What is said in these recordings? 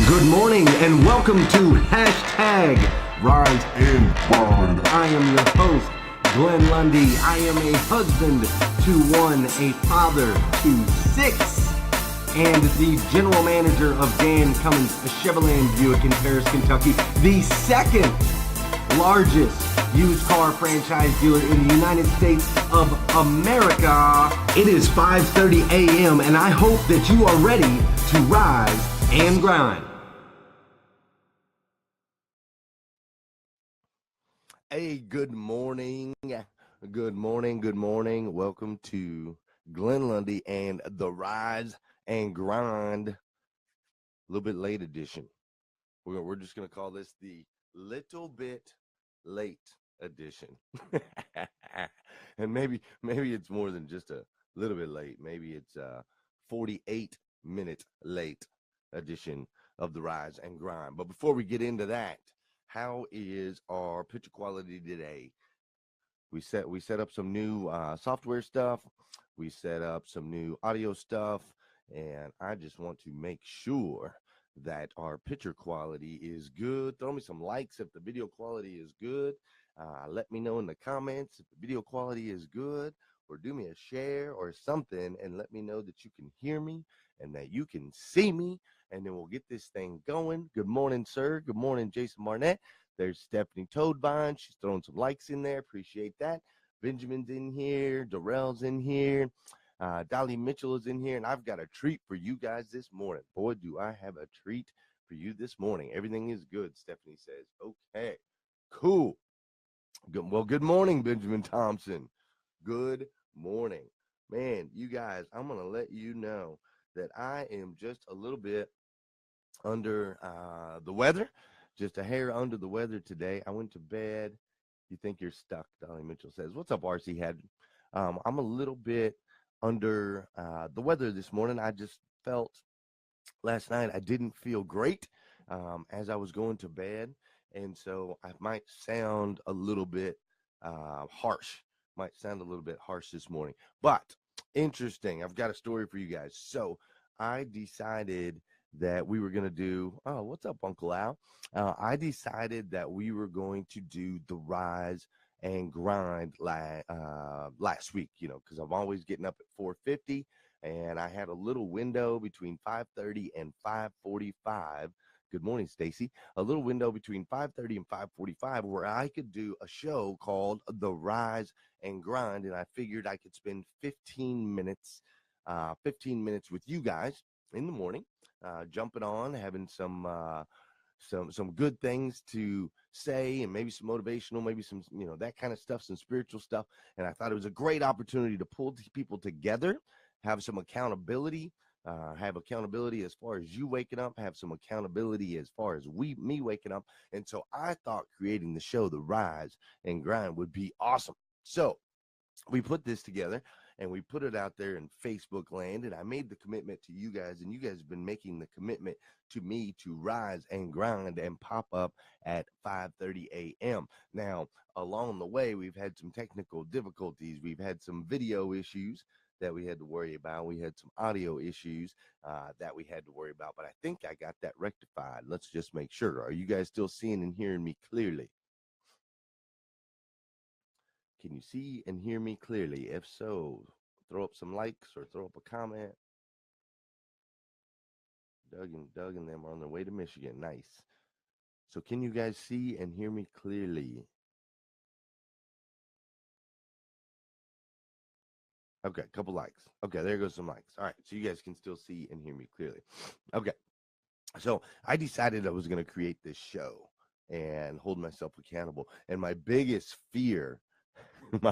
Good morning and welcome to Hashtag Rise and Grind. I am your host, Glenn Lundy. I am a husband to one, a father to six, and the general manager of Dan Cummins Chevrolet Buick in Paris, Kentucky, the second largest used car franchise dealer in the United States of America. It is 5:30 a.m. and I hope that you are ready to rise and grind. Hey, good morning. Good morning. Good morning. Welcome to Glenn Lundy and the Rise and Grind, a little bit late edition. We're just going to call this the little bit late edition. And maybe it's more than just a little bit late. Maybe it's a 48-minute late edition of the Rise and Grind. But before we get into that, how is our picture quality today? We set up some new software stuff. We set up some new audio stuff, and I just want to make sure that our picture quality is good. Throw me some likes if the video quality is good. Let me know in the comments if the video quality is good, or do me a share or something and let me know that you can hear me and that you can see me, and then we'll get this thing going. Good morning, sir. Good morning, Jason Marnett. There's Stephanie Toadvine. She's throwing some likes in there. Appreciate that. Benjamin's in here. Darrell's in here. Dolly Mitchell is in here, and I've got a treat for you guys this morning. Boy, do I have a treat for you this morning. Everything is good, Stephanie says. Okay, cool. Good morning, Benjamin Thompson. Good morning. Man, you guys, I'm going to let you know that I am just a little bit under the weather, just a hair under the weather today. I went to bed. You think you're stuck, Dolly Mitchell says. What's up, RC Head? I'm a little bit under the weather this morning. I just felt last night I didn't feel great as I was going to bed, and so I might sound a little bit harsh. Might sound a little bit harsh this morning, but interesting. I've got a story for you guys. So I decided that we were going to do, oh, what's up, Uncle Al? I decided that we were going to do the Rise and Grind last week, because I'm always getting up at 4:50, and I had a little window between 5:30 and 5:45. Good morning, Stacy. A little window between 5:30 and 5:45 where I could do a show called The Rise and Grind, and I figured I could spend 15 minutes with you guys in the morning, jumping on, having some good things to say, and maybe some motivational, maybe some, that kind of stuff, some spiritual stuff. And I thought it was a great opportunity to pull people together, have some accountability, have accountability as far as you waking up, have some accountability as far as me waking up. And so I thought creating the show, The Rise and Grind, would be awesome. So we put this together and we put it out there in Facebook land, and I made the commitment to you guys, and you guys have been making the commitment to me to rise and grind and pop up at 5:30 a.m. Now, along the way, we've had some technical difficulties. We've had some video issues that we had to worry about. We had some audio issues that we had to worry about, but I think I got that rectified. Let's just make sure. Are you guys still seeing and hearing me clearly? Can you see and hear me clearly? If so, throw up some likes or throw up a comment. Doug and them are on their way to Michigan. Nice. So can you guys see and hear me clearly? Okay, a couple likes. Okay, there goes some likes. All right, so you guys can still see and hear me clearly. Okay, so I decided I was going to create this show and hold myself accountable. And my biggest fear of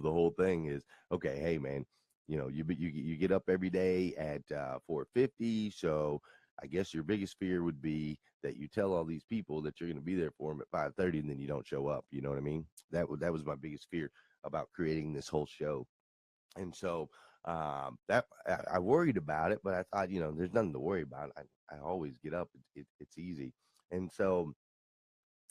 the whole thing is, okay, hey man, you get up every day at 4:50, so I guess your biggest fear would be that you tell all these people that you're going to be there for them at 5:30 and then you don't show up. You know what I mean? That was my biggest fear about creating this whole show. And so that I worried about it, but I thought, there's nothing to worry about. I always get up. It's easy. And so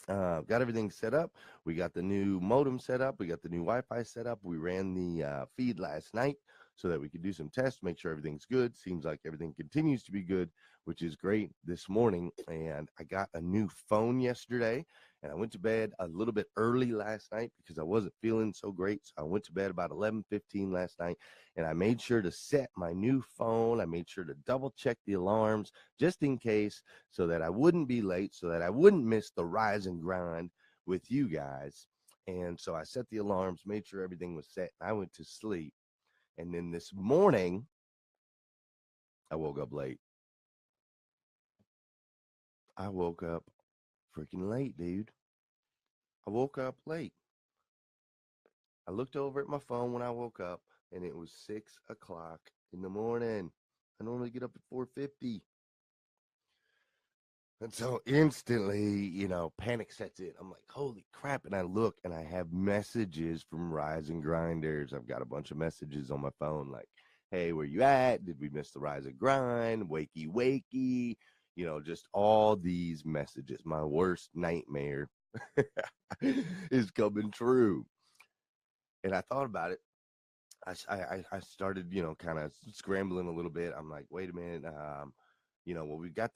got everything set up. We got the new modem set up. We got the new Wi-Fi set up. We ran the feed last night. so that we could do some tests, make sure everything's good. Seems like everything continues to be good, which is great this morning. And I got a new phone yesterday, and I went to bed a little bit early last night because I wasn't feeling so great. So I went to bed about 11:15 last night, and I made sure to set my new phone. I made sure to double check the alarms just in case, so that I wouldn't be late, so that I wouldn't miss the rise and grind with you guys. And so I set the alarms, made sure everything was set. I went to sleep. And then this morning, I woke up late. I woke up freaking late, dude. I woke up late. I looked over at my phone when I woke up, and it was 6 o'clock in the morning. I normally get up at 4:50. And so instantly, panic sets in. I'm like, holy crap. And I look and I have messages from Rise and Grinders. I've got a bunch of messages on my phone like, hey, where you at? Did we miss the Rise and Grind? Wakey, wakey. Just all these messages. My worst nightmare is coming true. And I thought about it. I started, kind of scrambling a little bit. I'm like, wait a minute. Well, we got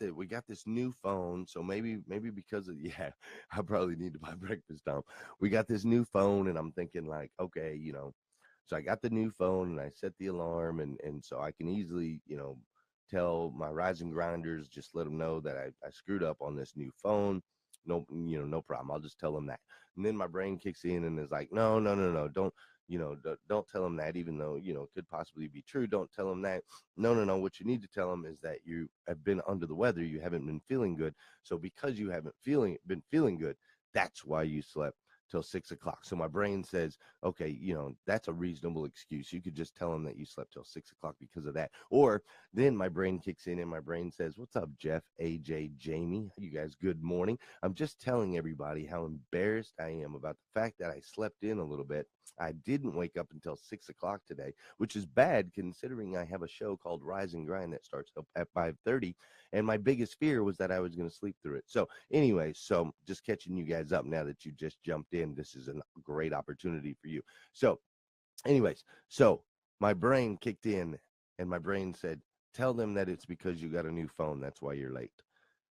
this new phone, so maybe because of I probably need to buy breakfast, Tom. We got this new phone, and I'm thinking like, okay, so I got the new phone and I set the alarm, and so I can easily, tell my rising grinders, just let them know that I screwed up on this new phone. No, no problem. I'll just tell them that. And then my brain kicks in and is like, no, no, no, no, don't tell them that, even though, it could possibly be true. Don't tell them that. No, no, no. What you need to tell them is that you have been under the weather. You haven't been feeling good. So because you haven't been feeling good, that's why you slept till 6 o'clock. So my brain says, okay, that's a reasonable excuse. You could just tell them that you slept till 6 o'clock because of that. Or then my brain kicks in and my brain says, what's up, Jeff, AJ, Jamie? You guys, good morning. I'm just telling everybody how embarrassed I am about the fact that I slept in a little bit. I didn't wake up until 6 o'clock today, which is bad considering I have a show called Rise and Grind that starts up at 5:30. And my biggest fear was that I was going to sleep through it. So anyway, so just catching you guys up now that you just jumped in. This is a great opportunity for you. So anyways, so my brain kicked in and my brain said, tell them that it's because you got a new phone. That's why you're late.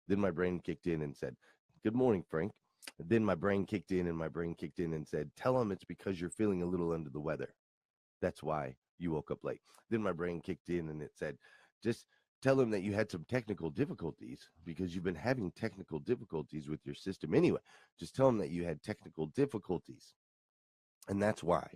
Then my brain kicked in and said, good morning, Frank. Then my brain kicked in and said, tell them it's because you're feeling a little under the weather. That's why you woke up late. Then my brain kicked in and it said, just tell them that you had some technical difficulties because you've been having technical difficulties with your system anyway. Just tell them that you had technical difficulties. And that's why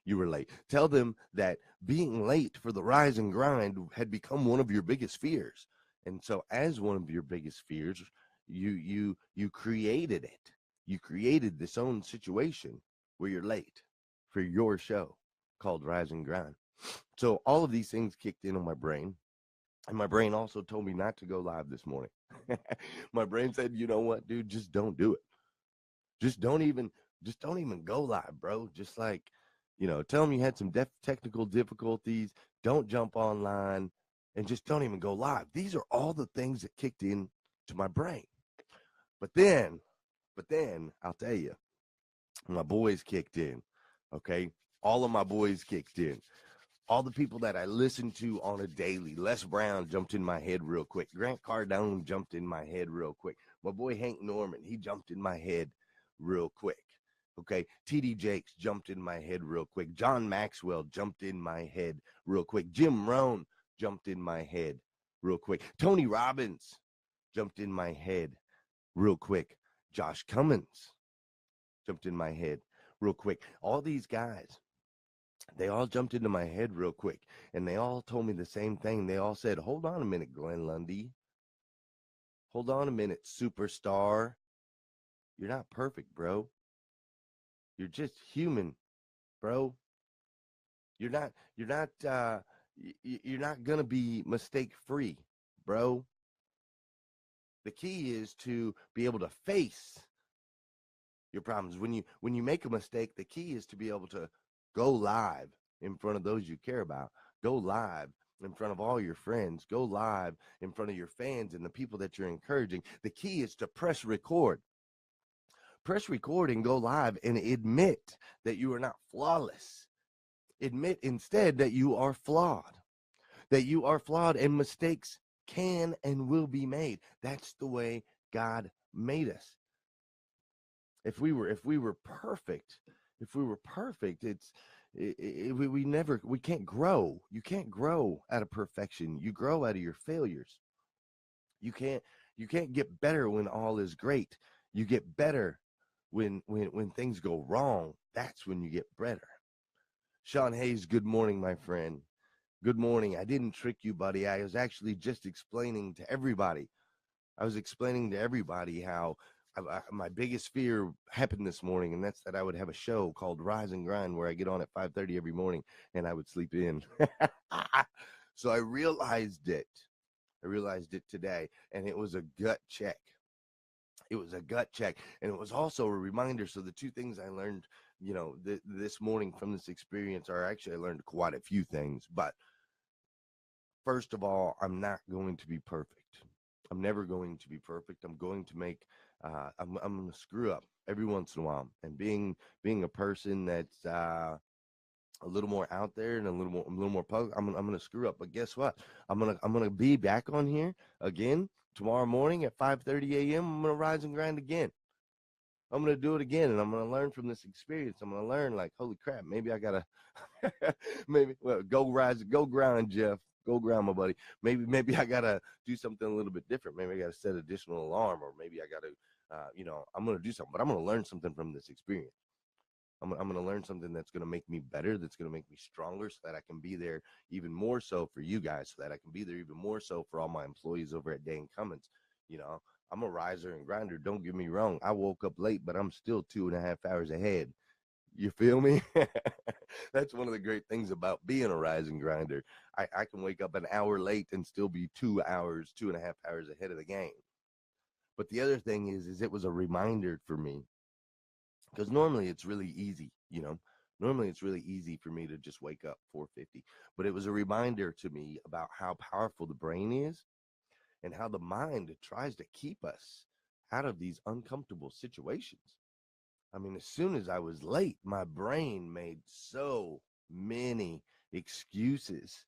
you were late. Tell them that being late for the rise and grind had become one of your biggest fears. And so as one of your biggest fears, you created it. You created this own situation where you're late for your show called Rise and Grind. So all of these things kicked in on my brain. And my brain also told me not to go live this morning. My brain said, you know what, dude, just don't do it. Just don't even go live, bro. Just like, tell them you had some technical difficulties. Don't jump online and just don't even go live. These are all the things that kicked in to my brain. But then I'll tell you, my boys kicked in. Okay. All of my boys kicked in. All the people that I listen to on a daily. Les Brown jumped in my head real quick. Grant Cardone jumped in my head real quick. My boy Hank Norman, he jumped in my head real quick. Okay. TD Jakes jumped in my head real quick. John Maxwell jumped in my head real quick. Jim Rohn jumped in my head real quick. Tony Robbins jumped in my head real quick. Josh Cummins jumped in my head real quick. All these guys, they all jumped into my head real quick, and they all told me the same thing. They all said, hold on a minute, Glenn Lundy. Hold on a minute, superstar. You're not perfect, bro. You're just human, bro. You're not going to be mistake free, bro. The key is to be able to face your problems. When you make a mistake, the key is to be able to go live in front of those you care about. Go live in front of all your friends. Go live in front of your fans and the people that you're encouraging. The key is to press record. Press record and go live and admit that you are not flawless. Admit instead that you are flawed, and mistakes can and will be made. That's the way God made us. If we were perfect, it's we can't grow. You can't grow out of perfection. You grow out of your failures. You can't you can't get better when all is great. You get better when things go wrong. That's when you get better. Sean Hayes, good morning, my friend. Good morning. I didn't trick you, buddy. I was actually just explaining to everybody. How my biggest fear happened this morning, and that's that I would have a show called Rise and Grind where I get on at 5:30 every morning, and I would sleep in. So I realized it. Today, and it was a gut check. And it was also a reminder. So the two things I learned, this morning from this experience are actually I learned quite a few things. But first of all, I'm not going to be perfect. I'm never going to be perfect. I'm going to make I'm going to screw up every once in a while. And being a person that's a little more out there and a little more public, I'm going to screw up. But guess what? I'm going to be back on here again tomorrow morning at 5:30 a.m. I'm going to rise and grind again. I'm going to do it again, and I'm going to learn from this experience. I'm going to learn, like, holy crap, maybe I got to go rise, go grind, Jeff. Go grind, my buddy. Maybe I got to do something a little bit different. Maybe I got to set additional alarm, or maybe I got to, I'm going to do something, but I'm going to learn something from this experience. I'm going to learn something that's going to make me better, that's going to make me stronger, so that I can be there even more so for you guys, so that I can be there even more so for all my employees over at Dane Cummins. I'm a riser and grinder. Don't get me wrong. I woke up late, but I'm still 2.5 hours ahead. You feel me? That's one of the great things about being a rise and grinder. I can wake up an hour late and still be 2.5 hours ahead of the game. But the other thing is it was a reminder for me, because normally it's really easy, Normally it's really easy for me to just wake up 4:50, but it was a reminder to me about how powerful the brain is and how the mind tries to keep us out of these uncomfortable situations. I mean, as soon as I was late, my brain made so many excuses.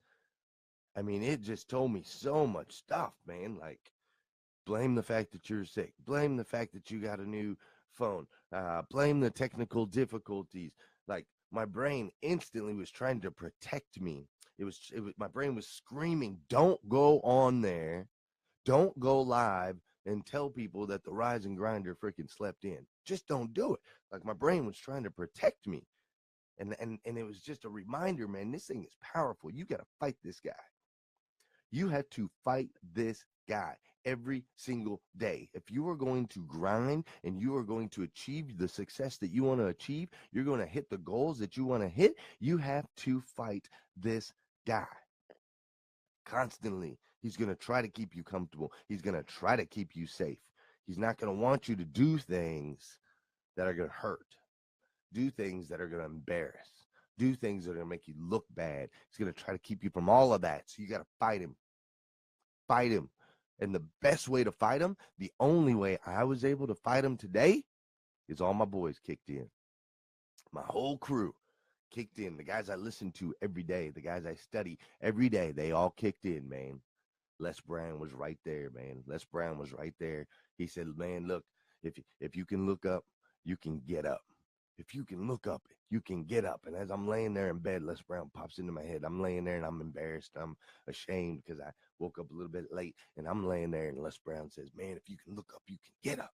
I mean, it just told me so much stuff, man. Like, blame the fact that you're sick, blame the fact that you got a new phone, blame the technical difficulties. Like, my brain instantly was trying to protect me. My brain was screaming, don't go on there, don't go live and tell people that the rise and grinder freaking slept in. Just don't do it. Like, my brain was trying to protect me. And it was just a reminder, man, this thing is powerful. You got to fight this guy. You have to fight this guy every single day. If you are going to grind and you are going to achieve the success that you want to achieve, you're going to hit the goals that you want to hit, you have to fight this guy constantly. He's going to try to keep you comfortable. He's going to try to keep you safe. He's not going to want you to do things that are going to hurt, do things that are going to embarrass, do things that are going to make you look bad. He's going to try to keep you from all of that. So you got to fight him. Fight him. And the best way to fight him, the only way I was able to fight him today, is all my boys kicked in. My whole crew kicked in. The guys I listen to every day, the guys I study every day, they all kicked in, man. Les Brown was right there, man. Les Brown was right there. He said, man, look, if you can look up, you can get up. If you can look up, you can get up. And as I'm laying there in bed, Les Brown pops into my head. I'm laying there and I'm embarrassed. I'm ashamed because I woke up a little bit late. And I'm laying there and Les Brown says, man, if you can look up, you can get up.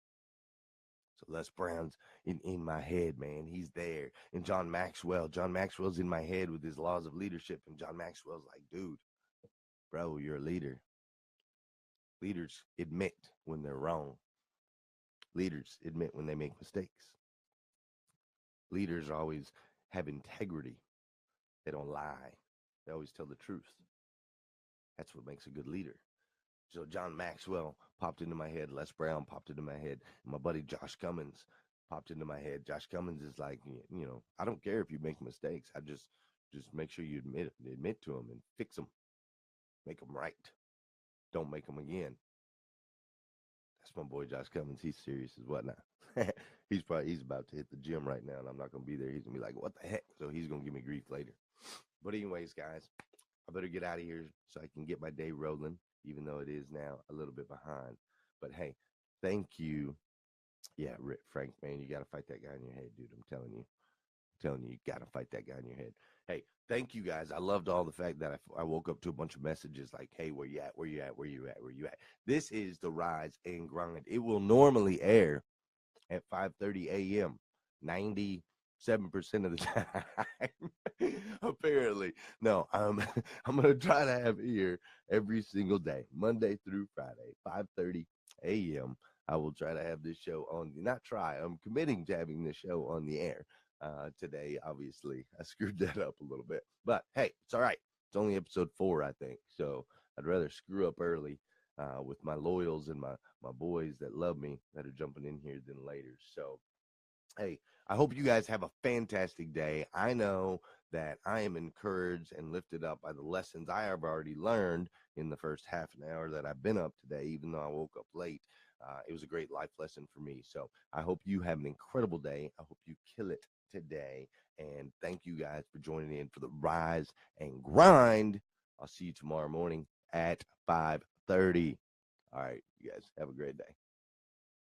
So Les Brown's in my head, man. He's there. And John Maxwell's in my head with his laws of leadership. And John Maxwell's like, dude, bro, you're a leader. Leaders admit when they're wrong. Leaders admit when they make mistakes. Leaders always have integrity. They don't lie. They always tell the truth. That's what makes a good leader. So John Maxwell popped into my head. Les Brown popped into my head. And my buddy Josh Cummins popped into my head. Josh Cummins is like, I don't care if you make mistakes. I just make sure you admit to them and fix them. Make them right. Don't make them again. That's my boy Josh Cummins. He's serious as whatnot. He's about to hit the gym right now, and I'm not gonna be there. He's gonna be like, "What the heck?" So he's gonna give me grief later. But anyways, guys, I better get out of here so I can get my day rolling, even though it is now a little bit behind. But hey, thank you. Yeah, Rick, Frank, man, you got to fight that guy in your head, dude. I'm telling you. Telling you, you got to fight that guy in your head. Hey, thank you guys. I loved all the fact that I woke up to a bunch of messages like, hey, where you at? Where you at? Where you at? Where you at? This is the Rise and Grind. It will normally air at 5:30 a.m. 97% of the time. Apparently. No, I'm gonna try to have it here every single day, Monday through Friday, 5:30 a.m. I will try to have this show on not try, I'm committing to having this show on the air. Today, obviously, I screwed that up a little bit. But hey, it's all right. It's only episode 4, I think. So I'd rather screw up early with my loyals and my boys that love me that are jumping in here than later. So, hey, I hope you guys have a fantastic day. I know that I am encouraged and lifted up by the lessons I have already learned in the first half an hour that I've been up today, even though I woke up late. It was a great life lesson for me. So I hope you have an incredible day. I hope you kill it today. And thank you guys for joining in for the Rise and Grind. I'll see you tomorrow morning at 5:30. All right, you guys have a great day.